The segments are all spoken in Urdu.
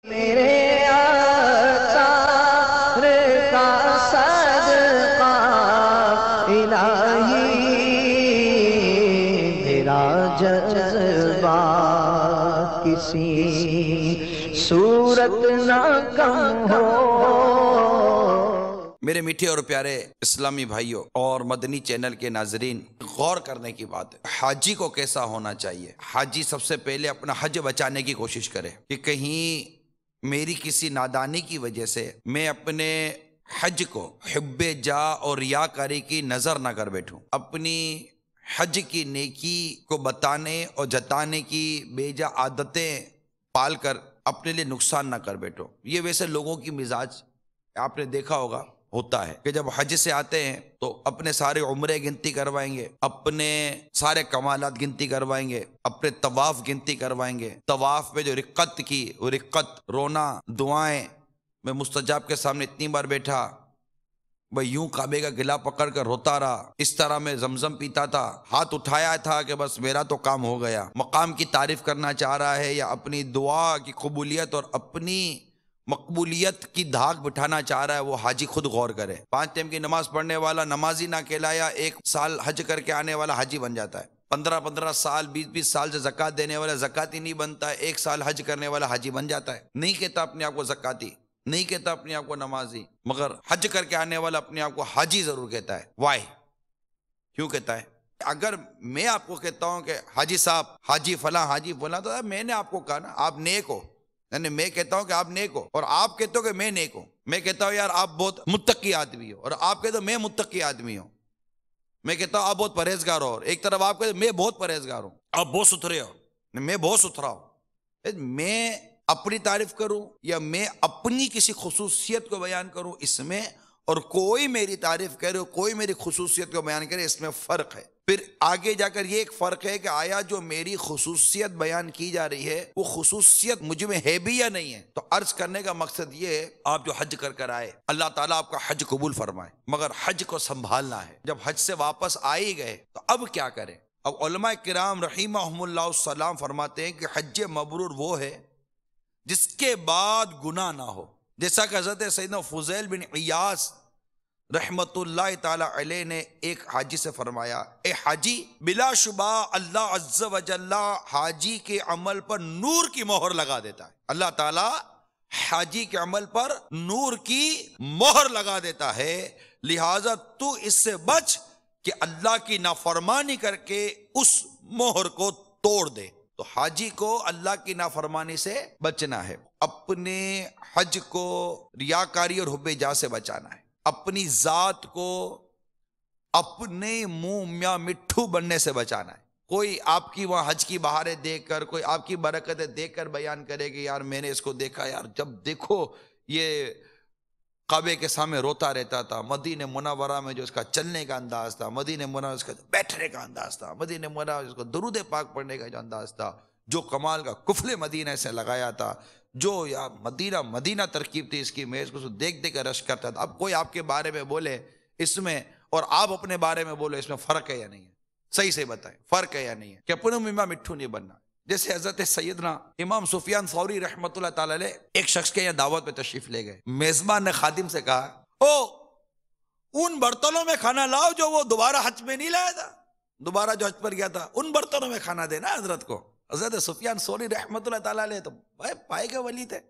میرے آثار کا صدقہ الہی، میرا جذبہ کسی صورت نہ کم ہو۔ میرے میٹھے اور پیارے اسلامی بھائیوں اور مدنی چینل کے ناظرین، غور کرنے کی بات ہے، حاجی کو کیسا ہونا چاہیے۔ حاجی سب سے پہلے اپنا حج بچانے کی کوشش کرے کہ کہیں میری کسی نادانی کی وجہ سے میں اپنے حج کو حب جا اور ریاکاری کی نظر نہ کر بیٹھوں، اپنی حج کی نیکی کو بتانے اور جتانے کی بے جا عادتیں پال کر اپنے لیے نقصان نہ کر بیٹھو۔ یہ ویسے لوگوں کی مزاج آپ نے دیکھا ہوگا ہوتا ہے کہ جب حج سے آتے ہیں تو اپنے سارے عمرے گنتی کروائیں گے، اپنے سارے کمالات گنتی کروائیں گے، اپنے طواف گنتی کروائیں گے، طواف میں جو رقت کی وہ رقت، رونا، دعائیں، میں مستجاب کے سامنے اتنی بار بیٹھا، بھئی یوں کعبے کا گلا پکڑ کر روتا رہا، اس طرح میں زمزم پیتا تھا، ہاتھ اٹھایا تھا کہ بس میرا تو کام ہو گیا۔ مقام کی تعریف کرنا چاہ رہا ہے یا اپنی دعا کی قبولیت اور اپنی مقبولیت کی دھاک بٹھانا چاہ رہا ہے، وہ حاجی خود غور کرے۔ 5 ٹائم کی نماز پڑھنے والا نمازی نہ کہلایا، 1 سال حج کر کے آنے والا حاجی بن جاتا ہے۔ 15 سال 20 سال سے زکوٰۃ دینے والا زکاتی نہیں بنتا ہے، 1 سال حج کرنے والا حاجی بن جاتا ہے۔ نہیں کہتا اپنے آپ کو زکاتی، نہیں کہتا اپنے آپ کو نمازی، مگر حج کر کے آنے والا اپنے آپ کو حاجی ضرور کہتا ہے۔ وائی؟ کیوں کہتا ہے؟ اگر میں آپ کو کہتا ہوں کہ حاجی صاحب، حاجی فلاں تو میں نے آپ کو کہا نا آپ نیک ہو، یعنی میں کہتا ہوں کہ آپ نیک ہو اور آپ کہتے ہو کہ میں نیک ہوں۔ میں کہتا ہوں یار آپ بہت متقی آدمی ہو اور آپ کہتے ہو میں متقی آدمی ہوں۔ میں کہتا ہوں آپ بہت پرہیزگار ہو اور ایک طرف آپ کہتے ہو میں بہت پرہیزگار ہوں، آپ بہت ستھرے ہو، میں بہت ستھرا ہوں۔ میں اپنی تعریف کروں یا میں اپنی کسی خصوصیت کو بیان کروں، اس میں، اور کوئی میری تعریف کرے، کوئی میری خصوصیت کو بیان کرے، اس میں فرق ہے۔ پھر آگے جا کر یہ ایک فرق ہے کہ آیا جو میری خصوصیت بیان کی جا رہی ہے وہ خصوصیت مجھ میں ہے بھی یا نہیں ہے۔ تو عرض کرنے کا مقصد یہ ہے، آپ جو حج کر کر آئے، اللہ تعالیٰ آپ کا حج قبول فرمائے، مگر حج کو سنبھالنا ہے۔ جب حج سے واپس آ ہی گئے تو اب کیا کریں؟ اب علماء کرام رحمہم اللہ السلام فرماتے ہیں کہ حج مبرور وہ ہے جس کے بعد گناہ نہ ہو، جیسا کہ حضرت سیدنا فضیل بن عیاض رحمت اللہ تعالی علیہ نے ایک حاجی سے فرمایا، اے حاجی، بلا شبہ اللہ عز و جل حاجی کے عمل پر نور کی مہر لگا دیتا ہے۔ اللہ تعالی حاجی کے عمل پر نور کی مہر لگا دیتا ہے، لہٰذا تو اس سے بچ کہ اللہ کی نافرمانی کر کے اس مہر کو توڑ دے۔ تو حاجی کو اللہ کی نافرمانی سے بچنا ہے، اپنے حج کو ریاکاری اور حب جا سے بچانا ہے، اپنی ذات کو اپنے منہ میاں مٹھو بننے سے بچانا ہے۔ کوئی آپ کی وہاں حج کی بہاریں دیکھ کر، کوئی آپ کی برکتیں دیکھ کر بیان کرے کہ یار میں نے اس کو دیکھا، یار جب دیکھو یہ کعبے کے سامنے روتا رہتا تھا، مدینہ منورہ میں جو اس کا چلنے کا انداز تھا، مدینہ منورہ اس کا بیٹھنے کا انداز تھا، مدینہ منورہ اس کو درود پاک پڑھنے کا جو انداز تھا، جو کمال کا کفل مدینہ سے لگایا تھا، جو یا مدینہ ترکیب تھی اس کی، میں اس کو دیکھ دیکھ کر رشک کرتا تھا۔ اب کوئی آپ کے بارے میں بولے اس میں اور آپ اپنے بارے میں بولے، اس میں فرق ہے یا نہیں ہے؟ صحیح سے بتائیں، فرق ہے یا نہیں ہے؟ کہ اپنے منہ مٹھو نہیں بننا۔ جیسے حضرت سیدنا امام سفیان ثوری رحمۃ اللہ تعالی علیہ ایک شخص کے یہاں دعوت پہ تشریف لے گئے، میزبان نے خادم سے کہا، ان برتنوں میں کھانا لاؤ جو وہ دوبارہ حج میں نہیں لایا تھا، دوبارہ جو حج پر گیا تھا ان برتنوں میں کھانا دینا حضرت کو۔ حضرت سفیان ثوری رحمۃ اللہ تعالی علیہ تو پائے کے ولی تھے،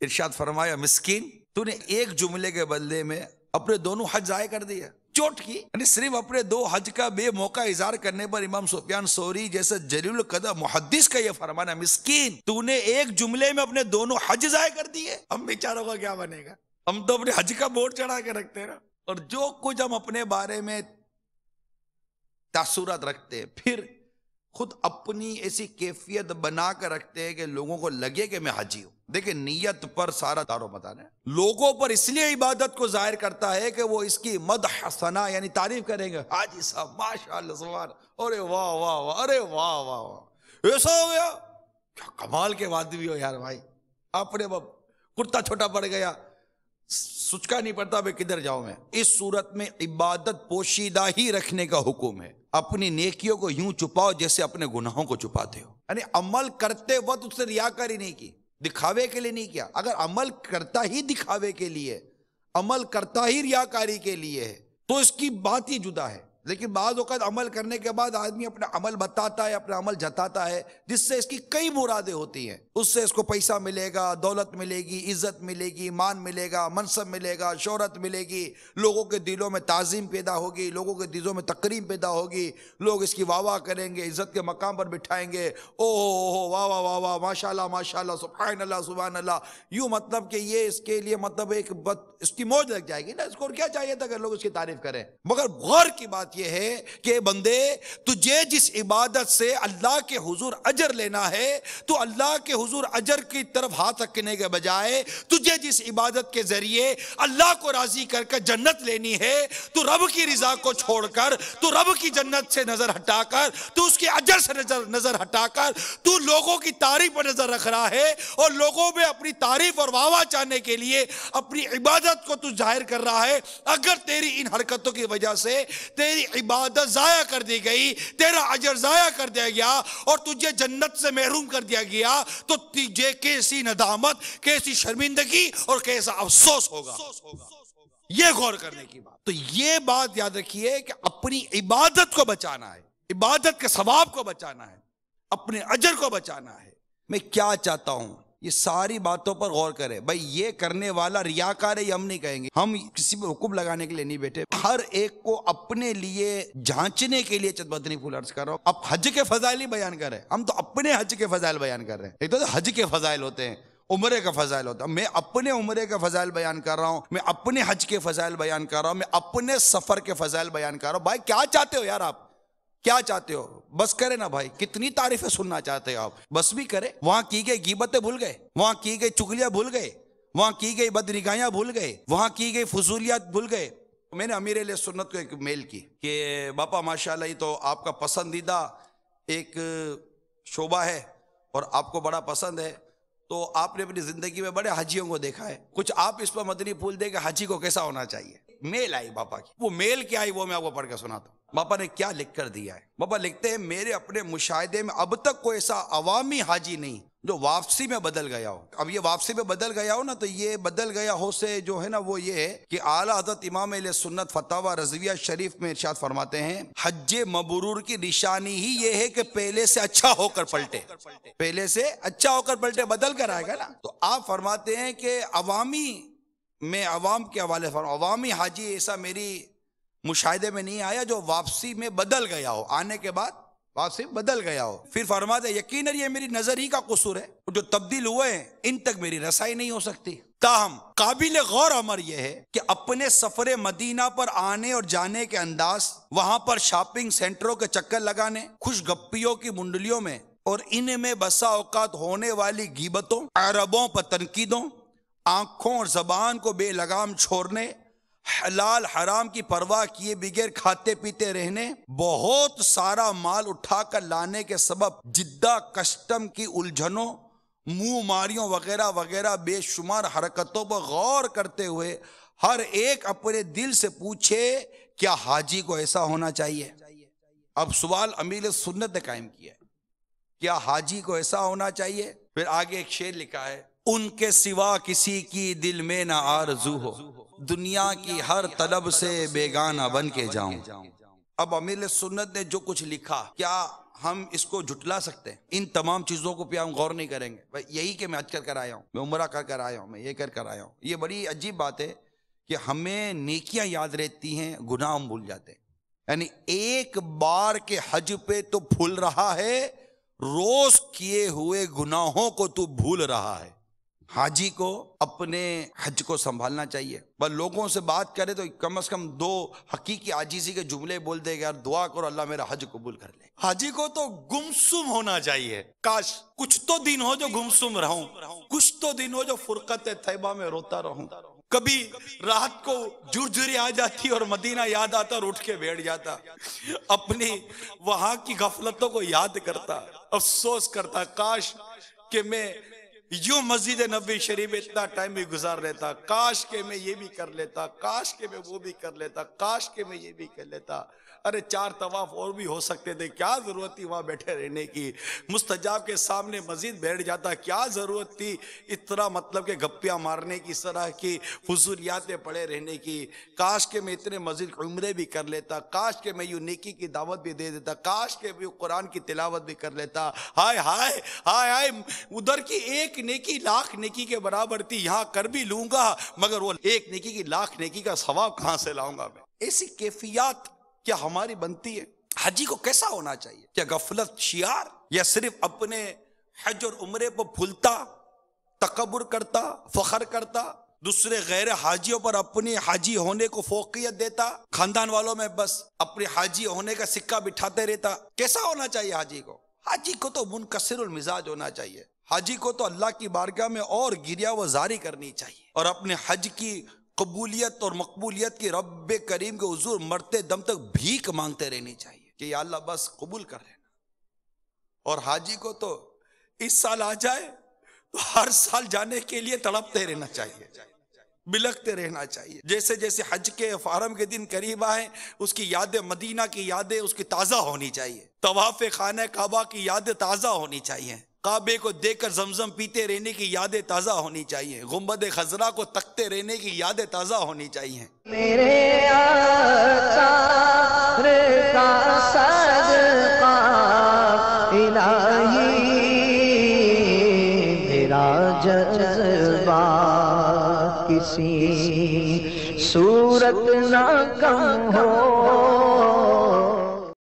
ارشاد فرمایا، مسکین، تو نے ایک جملے کے بدلے میں اپنے دونوں حج ضائع کر دیا، چوٹ کی۔ یعنی صرف اپنے 2 حج کا بے موقع اظہار کرنے پر امام سفیان ثوری جیسے جلیل القدر محدث کا یہ فرمانا، مسکین، تو نے ایک جملے میں اپنے دونوں حج ضائع کر دیے۔ ہم بیچاروں کا کیا بنے گا؟ ہم تو اپنے حج کا بورڈ چڑھا کے رکھتے ہیں نا، اور جو کچھ ہم اپنے بارے میں تاثرات رکھتے ہیں، پھر خود اپنی ایسی کیفیت بنا کر رکھتے ہیں کہ لوگوں کو لگے کہ میں حاجی ہوں۔ دیکھیں نیت پر سارا دار و مدار ہے۔ لوگوں پر اس لیے عبادت کو ظاہر کرتا ہے کہ وہ اس کی مدح ثنا یعنی تعریف کریں گے، حاجی صاحب ماشاءاللہ سبحان، ارے واہ واہ واہ، ارے واہ واہ واہ، ایسا ہو گیا، کیا کمال کے آدمی ہو یار بھائی، اپنے کرتا چھوٹا پڑ گیا، سچکا نہیں پڑتا بھائی کدھر جاؤں میں۔ اس صورت میں عبادت پوشیدہ ہی رکھنے کا حکم ہے، اپنی نیکیوں کو یوں چھپاؤ جیسے اپنے گناہوں کو چھپاتے ہو، یعنی عمل کرتے وقت اس سے ریاکاری نہیں کی، دکھاوے کے لیے نہیں کیا. اگر عمل کرتا ہی دکھاوے کے لیے، عمل کرتا ہی ریاکاری کے لیے ہے تو اس کی بات ہی جدا ہے. لیکن بعض اوقات عمل کرنے کے بعد آدمی اپنا عمل بتاتا ہے، اپنا عمل جتاتا ہے، جس سے اس کی کئی مرادیں ہوتی ہیں. اس سے اس کو پیسہ ملے گا، دولت ملے گی، عزت ملے گی، مان ملے گا، منصب ملے گا، شہرت ملے گی، لوگوں کے دلوں میں تعظیم پیدا ہوگی، لوگوں کے دلوں میں تکریم پیدا ہوگی، لوگ اس کی واہ واہ کریں گے، عزت کے مقام پر بٹھائیں گے، او ہو واہ واہ واہ واہ، ماشاء اللہ سبحان اللہ سبحان اللہ. یوں مطلب کہ یہ اس کے لیے مطلب ایک اس کی موج لگ جائے گی نا. اس کو کیا چاہیے تھا اگر لوگ اس کی تعریف کریں. مگر غور کی بات یہ ہے کہ بندے، تجھے جس عبادت سے اللہ کے حضور اجر لینا ہے، تو اللہ کے حضور اجر کی طرف ہاتھ رکھنے کے بجائے تجھے جس عبادت کے ذریعے اللہ کو راضی کر کے جنت لینی ہے، تو رب کی رضا کو چھوڑ کر، تو رب کی جنت سے نظر ہٹا کر، تو اس کے اجر سے نظر ہٹا کر تو لوگوں کی تعریف پر نظر رکھ رہا ہے، اور لوگوں میں اپنی تعریف اور واہ واہ چاہنے کے لیے اپنی عبادت کو تو ظاہر کر رہا ہے. اگر تیری ان حرکتوں کی وجہ سے تیری عبادت ضائع کر دی گئی، تیرا اجر ضائع کر دیا گیا اور تجھے جنت سے محروم کر دیا گیا، تو تجھے کیسی ندامت، کیسی شرمندگی اور کیسا افسوس ہوگا. یہ غور کرنے کی بات. تو یہ بات یاد رکھیے کہ اپنی عبادت کو بچانا ہے، عبادت کے ثواب کو بچانا ہے، اپنے اجر کو بچانا ہے. میں کیا چاہتا ہوں، یہ ساری باتوں پر غور کریں. بھائی یہ کرنے والا ریاکار ہے، یہ ہم نہیں کہیں گے. ہم کسی پہ حکم لگانے کے لیے نہیں بیٹھے. ہر ایک کو اپنے لیے جھانچنے کے لیے مدنی پھول عرض کر رہا ہوں. اب حج کے فضائل ہی بیان کر رہے ہیں. ہم تو اپنے حج کے فضائل بیان کر رہے ہیں. ایک تو حج کے فضائل ہوتے ہیں، عمرے کا فضائل ہوتا ہے. میں اپنے عمرے کا فضائل بیان کر رہا ہوں، میں اپنے حج کے فضائل بیان کر رہا ہوں، میں اپنے سفر کے فضائل بیان کر رہا ہوں. بھائی کیا چاہتے ہو یار، آپ کیا چاہتے ہو؟ بس کرے نا بھائی. کتنی تعریفیں سننا چاہتے ہو آپ؟ بس بھی کرے. وہاں کی گئی غیبتیں بھول گئے، وہاں کی گئی چغلیاں بھول گئے، وہاں کی گئی بدنگاہیاں بھول گئے، وہاں کی گئی فضولیات بھول گئے. میں نے امیر علیہ سنت کو ایک میل کی کہ باپا ماشاءاللہ یہ تو آپ کا پسندیدہ ایک شعبہ ہے اور آپ کو بڑا پسند ہے، تو آپ نے اپنی زندگی میں بڑے حاجیوں کو دیکھا ہے، کچھ آپ اس پر مدنی پھول دے کہ حاجی کو کیسا ہونا چاہیے. میل آئی باپا کی. وہ میل کیا آئی وہ میں آپ کو پڑھ کے سناتا ہوں. باپا نے کیا لکھ کر دیا ہے. باپا لکھتے ہیں، میرے اپنے مشاہدے میں اب تک کوئی ایسا عوامی حاجی نہیں جو واپسی میں بدل گیا ہو. اب یہ واپسی میں بدل گیا ہو نا، تو یہ بدل گیا ہو سے جو ہے نا وہ یہ ہے کہ اعلیٰ حضرت امام اہل سنت فتاوی رضویہ شریف میں ارشاد فرماتے ہیں، حج مبرور کی نشانی ہی یہ ہے کہ پہلے سے اچھا ہو کر پلٹے. پہلے سے اچھا ہو کر پلٹے، بدل کر آئے گا نا. تو آپ فرماتے ہیں کہ میں عوام کے حوالے عوامی حاجی ایسا میری مشاہدے میں نہیں آیا جو واپسی میں بدل گیا ہو، آنے کے بعد واپسی میں بدل گیا ہو. پھر فرماتے ہیں یقیناً یہ میری نظر ہی کا قصور ہے، جو تبدیل ہوئے ہیں ان تک میری رسائی نہیں ہو سکتی. تاہم قابل غور امر یہ ہے کہ اپنے سفر مدینہ پر آنے اور جانے کے انداز، وہاں پر شاپنگ سینٹروں کے چکر لگانے، خوش گپیوں کی منڈلیوں میں اور ان میں بسا اوقات ہونے والی غیبتوں، عربوں پر تنقیدوں، آنکھوں اور زبان کو بے لگام چھوڑنے، حلال حرام کی پرواہ کیے بغیر کھاتے پیتے رہنے، بہت سارا مال اٹھا کر لانے کے سبب جدہ کسٹم کی الجھنوں، منہ ماریوں وغیرہ وغیرہ بے شمار حرکتوں پر غور کرتے ہوئے ہر ایک اپنے دل سے پوچھے کیا حاجی کو ایسا ہونا چاہیے. اب سوال امیر سنت نے قائم کیا ہے، کیا حاجی کو ایسا ہونا چاہیے. پھر آگے ایک شعر لکھا ہے، ان کے سوا کسی کی دل میں نہ آرزو ہو، دنیا کی ہر طلب سے بیگانہ بن کے جاؤں. اب امیر سنت نے جو کچھ لکھا، کیا ہم اس کو جھٹلا سکتے ہیں؟ ان تمام چیزوں کو پہ ہم غور نہیں کریں گے. بھائی یہی کہ میں حج کر آیا ہوں، میں عمرہ کر آیا ہوں، میں یہ کر آیا ہوں. یہ بڑی عجیب بات ہے کہ ہمیں نیکیاں یاد رہتی ہیں، گناہ ہم بھول جاتے ہیں. یعنی ایک بار کے حج پہ تو بھول رہا ہے، روز کیے ہوئے گناہوں کو تو بھول رہا ہے. حاجی کو اپنے حج کو سنبھالنا چاہیے. بس لوگوں سے بات کرے تو کم از کم 2 حقیقی عاجزی کے جملے بول دے گا، یار دعا کرو اللہ میرا حج قبول کر لے. حاجی کو تو گمسم ہونا چاہیے. کاش کچھ تو دن ہو جو گمسم رہوں، کچھ تو دن ہو جو فرقت طیبہ میں روتا رہوں. کبھی رات کو جھرجھری آ جاتی اور مدینہ یاد آتا اور اٹھ کے بیٹھ جاتا، اپنی وہاں کی غفلتوں کو یاد کرتا، افسوس کرتا، کاش کہ میں یوں مسجد نبوی شریف میں اتنا ٹائم بھی گزار لیتا، کاش کہ میں یہ بھی کر لیتا، کاش کہ میں وہ بھی کر لیتا، کاش کہ میں یہ بھی کر لیتا۔ ارے 4 طواف اور بھی ہو سکتے تھے، کیا ضرورت تھی وہاں بیٹھے رہنے کی؟ مستجاب کے سامنے مزید بیٹھ جاتا، کیا ضرورت تھی اس طرح مطلب کہ گپیاں مارنے کی، اس طرح کی فضولیاتیں پڑے رہنے کی؟ کاش کہ میں اتنے مزید عمرے بھی کر لیتا، کاش کہ میں یوں نیکی کی دعوت بھی دے دیتا، کاش کہ میں قرآن کی تلاوت بھی کر لیتا۔ ہائے ہائے ہائے ہائے، ادھر کی ایک نیکی لاکھ نیکی کے برابر تھی، یہاں کر بھی لوں گا مگر وہ ایک نیکی کی لاکھ نیکی کا ثواب کہاں سے لاؤں گا میں؟ ایسی کیفیات کیا ہماری بنتی ہے؟ حجی کو کیسا ہونا چاہیے؟ کیا غفلت شیار، یا صرف اپنے حج اور عمرے پر پھولتا، تکبر کرتا، فخر کرتا، دوسرے غیر حاجیوں پر اپنی حاجی ہونے کو فوقیت دیتا، خاندان والوں میں بس اپنے حاجی ہونے کا سکہ بٹھاتے رہتا؟ کیسا ہونا چاہیے حاجی کو؟ حاجی کو تو منکسر المزاج ہونا چاہیے، حاجی کو تو اللہ کی بارگاہ میں اور گریہ وزاری کرنی چاہیے، اور اپنے حج کی قبولیت اور مقبولیت کی رب کریم کے حضور مرتے دم تک بھیک مانگتے رہنی چاہیے کہ یا اللہ بس قبول کر لینا۔ اور حاجی کو تو اس سال آ جائے تو ہر سال جانے کے لیے تڑپتے رہنا چاہیے، بلکتے رہنا چاہیے۔ جیسے جیسے حج کے فارم کے دن قریب آئیں، اس کی یادیں، مدینہ کی یادیں اس کی تازہ ہونی چاہیے، طواف خانہ کعبہ کی یادیں تازہ ہونی چاہیے، کعبے کو دیکھ کر زمزم پیتے رہنے کی یادیں تازہ ہونی چاہیے، گنبد خضرا کو تکتے رہنے کی یادیں تازہ ہونی چاہیے۔ میرے آقا کا صدقہ الہی، میرا جذبہ کسی صورت نہ کم ہو